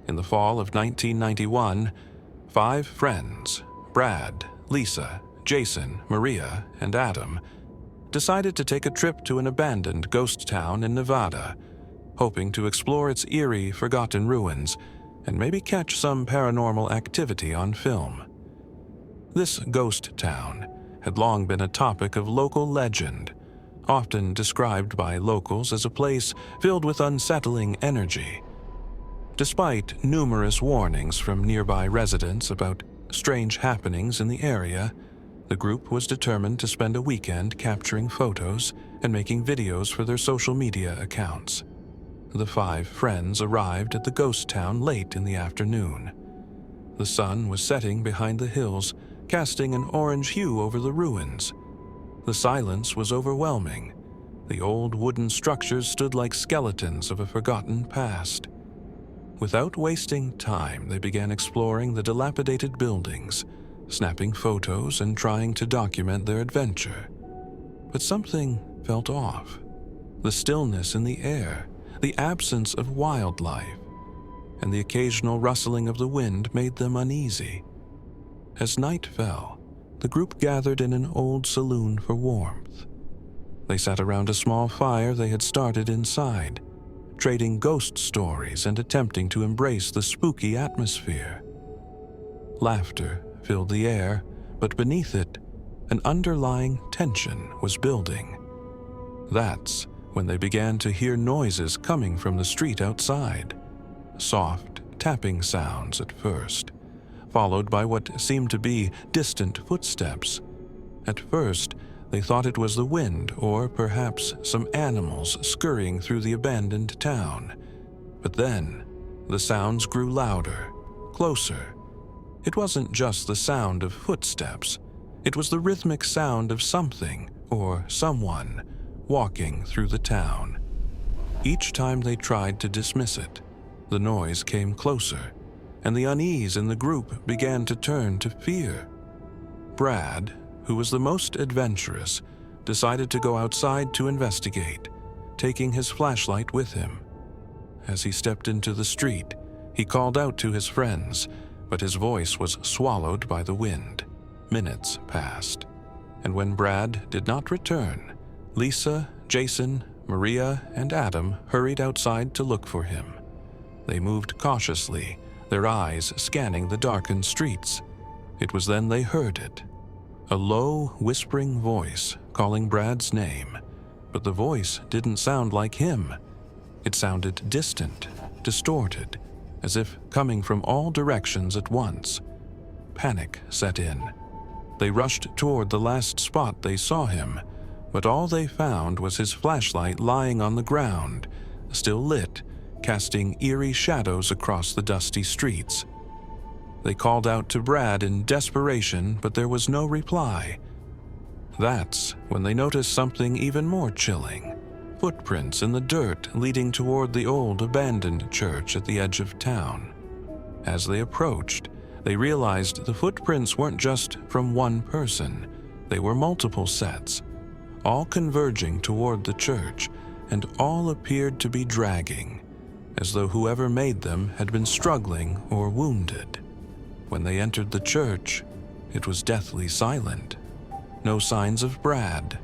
In the fall of 1991, 5 friends, Brad, Lisa, Jason, Maria, and Adam, decided to take a trip to an abandoned ghost town in Nevada, hoping to explore its eerie, forgotten ruins and maybe catch some paranormal activity on film. This ghost town had long been a topic of local legend, often described by locals as a place filled with unsettling energy. Despite numerous warnings from nearby residents about strange happenings in the area, the group was determined to spend a weekend capturing photos and making videos for their social media accounts. The 5 friends arrived at the ghost town late in the afternoon. The sun was setting behind the hills, casting an orange hue over the ruins. The silence was overwhelming. The old wooden structures stood like skeletons of a forgotten past. Without wasting time, they began exploring the dilapidated buildings, snapping photos and trying to document their adventure. But something felt off. The stillness in the air, the absence of wildlife, and the occasional rustling of the wind made them uneasy. As night fell, the group gathered in an old saloon for warmth. They sat around a small fire they had started inside, trading ghost stories and attempting to embrace the spooky atmosphere. Laughter filled the air, but beneath it, an underlying tension was building. That's when they began to hear noises coming from the street outside. Soft tapping sounds at first, followed by what seemed to be distant footsteps. At first, they thought it was the wind or perhaps some animals scurrying through the abandoned town. But then, the sounds grew louder, closer. It wasn't just the sound of footsteps. It was the rhythmic sound of something or someone walking through the town. Each time they tried to dismiss it, the noise came closer, and the unease in the group began to turn to fear. Brad, who was the most adventurous, decided to go outside to investigate, taking his flashlight with him. As he stepped into the street, he called out to his friends, but his voice was swallowed by the wind. Minutes passed, and when Brad did not return, Lisa, Jason, Maria, and Adam hurried outside to look for him. They moved cautiously, their eyes scanning the darkened streets. It was then they heard it. A low, whispering voice calling Brad's name, but the voice didn't sound like him. It sounded distant, distorted, as if coming from all directions at once. Panic set in. They rushed toward the last spot they saw him, but all they found was his flashlight lying on the ground, still lit, casting eerie shadows across the dusty streets. They called out to Brad in desperation, but there was no reply. That's when they noticed something even more chilling: footprints in the dirt leading toward the old abandoned church at the edge of town. As they approached, they realized the footprints weren't just from one person. They were multiple sets, all converging toward the church, and all appeared to be dragging, as though whoever made them had been struggling or wounded. When they entered the church, it was deathly silent. No signs of Brad,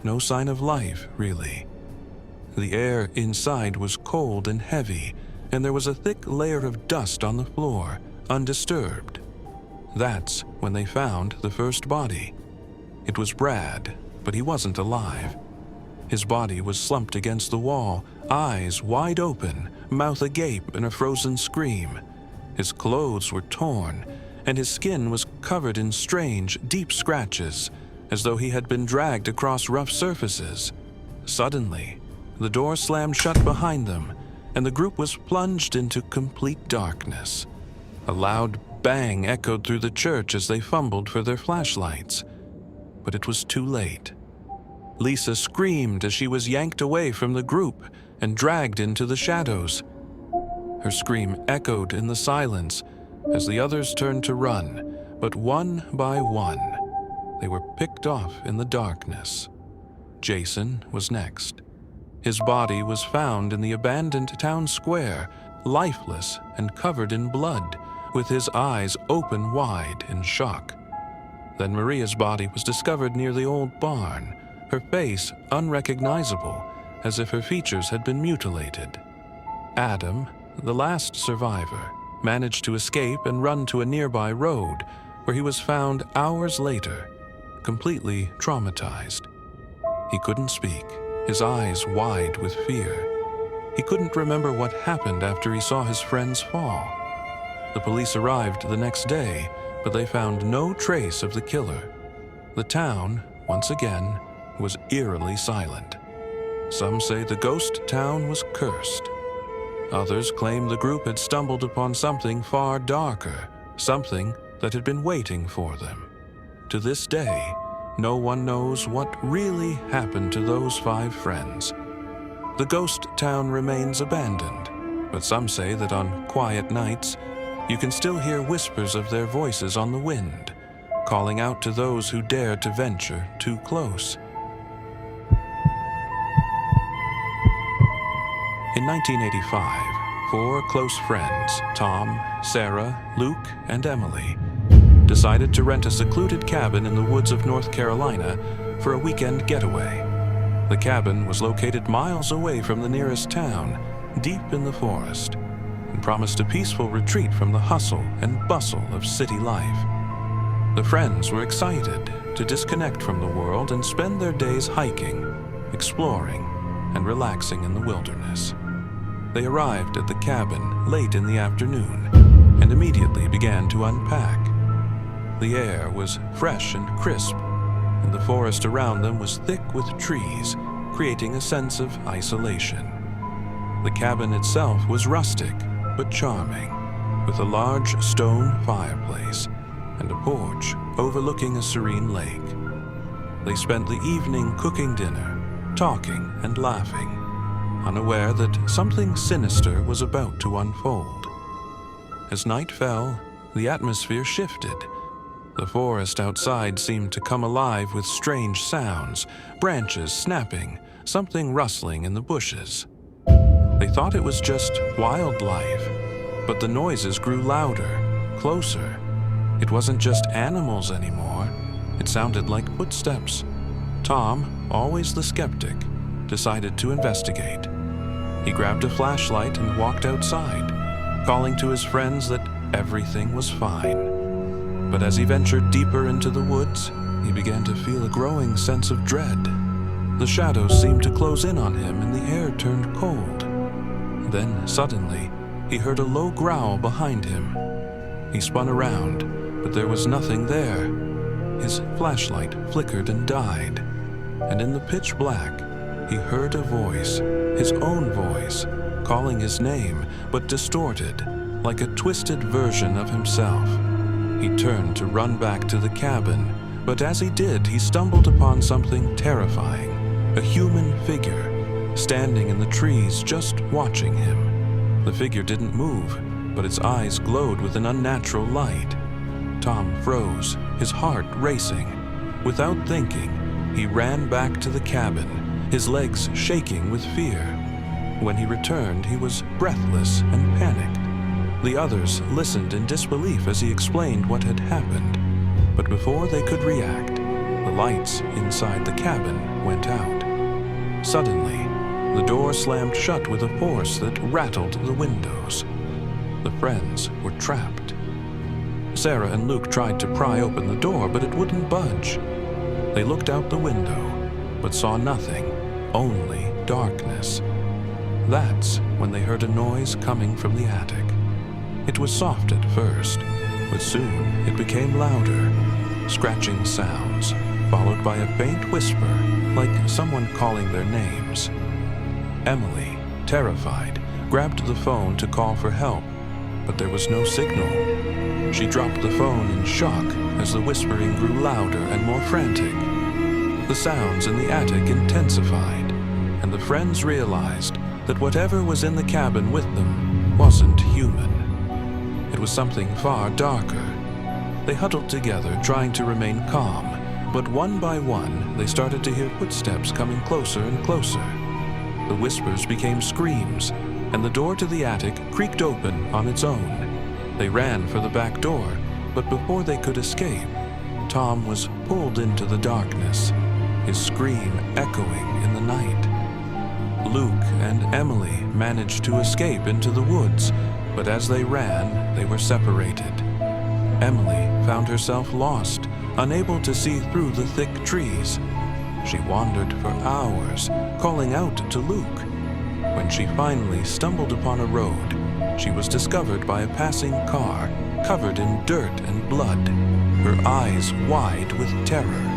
no sign of life, really. The air inside was cold and heavy, and there was a thick layer of dust on the floor, undisturbed. That's when they found the first body. It was Brad, but he wasn't alive. His body was slumped against the wall, eyes wide open, mouth agape in a frozen scream. His clothes were torn, and his skin was covered in strange, deep scratches, as though he had been dragged across rough surfaces. Suddenly, the door slammed shut behind them, and the group was plunged into complete darkness. A loud bang echoed through the church as they fumbled for their flashlights. But it was too late. Lisa screamed as she was yanked away from the group and dragged into the shadows. Her scream echoed in the silence as the others turned to run, but one by one, they were picked off in the darkness. Jason was next. His body was found in the abandoned town square, lifeless and covered in blood, with his eyes open wide in shock. Then Maria's body was discovered near the old barn, her face unrecognizable, as if her features had been mutilated. Adam, the last survivor, managed to escape and run to a nearby road, where he was found hours later, completely traumatized. He couldn't speak, his eyes wide with fear. He couldn't remember what happened after he saw his friends fall. The police arrived the next day, but they found no trace of the killer. The town, once again, was eerily silent. Some say the ghost town was cursed. Others claim the group had stumbled upon something far darker, something that had been waiting for them. To this day, no one knows what really happened to those 5 friends. The ghost town remains abandoned, but some say that on quiet nights, you can still hear whispers of their voices on the wind, calling out to those who dare to venture too close. In 1985, 4 close friends, Tom, Sarah, Luke, and Emily, decided to rent a secluded cabin in the woods of North Carolina for a weekend getaway. The cabin was located miles away from the nearest town, deep in the forest, and promised a peaceful retreat from the hustle and bustle of city life. The friends were excited to disconnect from the world and spend their days hiking, exploring, and relaxing in the wilderness. They arrived at the cabin late in the afternoon and immediately began to unpack. The air was fresh and crisp, and the forest around them was thick with trees, creating a sense of isolation. The cabin itself was rustic but charming, with a large stone fireplace and a porch overlooking a serene lake. They spent the evening cooking dinner, talking and laughing, unaware that something sinister was about to unfold. As night fell, the atmosphere shifted. The forest outside seemed to come alive with strange sounds, branches snapping, something rustling in the bushes. They thought it was just wildlife, but the noises grew louder, closer. It wasn't just animals anymore. It sounded like footsteps. Tom, always the skeptic, decided to investigate. He grabbed a flashlight and walked outside, calling to his friends that everything was fine. But as he ventured deeper into the woods, he began to feel a growing sense of dread. The shadows seemed to close in on him and the air turned cold. Then, suddenly, he heard a low growl behind him. He spun around, but there was nothing there. His flashlight flickered and died, and in the pitch black, he heard a voice, his own voice, calling his name, but distorted, like a twisted version of himself. He turned to run back to the cabin, but as he did, he stumbled upon something terrifying, a human figure, standing in the trees just watching him. The figure didn't move, but its eyes glowed with an unnatural light. Tom froze, his heart racing. Without thinking, he ran back to the cabin, his legs shaking with fear. When he returned, he was breathless and panicked. The others listened in disbelief as he explained what had happened. But before they could react, the lights inside the cabin went out. Suddenly, the door slammed shut with a force that rattled the windows. The friends were trapped. Sarah and Luke tried to pry open the door, but it wouldn't budge. They looked out the window, but saw nothing, only darkness. That's when they heard a noise coming from the attic. It was soft at first, but soon it became louder, scratching sounds, followed by a faint whisper, like someone calling their names. Emily, terrified, grabbed the phone to call for help, but there was no signal. She dropped the phone in shock as the whispering grew louder and more frantic. The sounds in the attic intensified, and the friends realized that whatever was in the cabin with them wasn't human. It was something far darker. They huddled together, trying to remain calm, but one by one, they started to hear footsteps coming closer and closer. The whispers became screams, and the door to the attic creaked open on its own. They ran for the back door, but before they could escape, Tom was pulled into the darkness, his scream echoing in the night. Luke and Emily managed to escape into the woods, but as they ran, they were separated. Emily found herself lost, unable to see through the thick trees. She wandered for hours, calling out to Luke. When she finally stumbled upon a road, she was discovered by a passing car, covered in dirt and blood, her eyes wide with terror.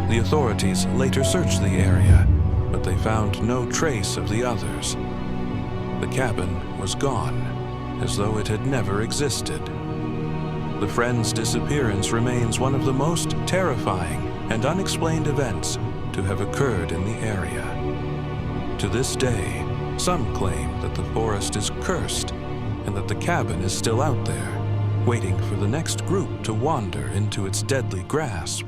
The authorities later searched the area, but they found no trace of the others. The cabin was gone, as though it had never existed. The friends' disappearance remains one of the most terrifying and unexplained events to have occurred in the area. To this day, some claim that the forest is cursed and that the cabin is still out there, waiting for the next group to wander into its deadly grasp.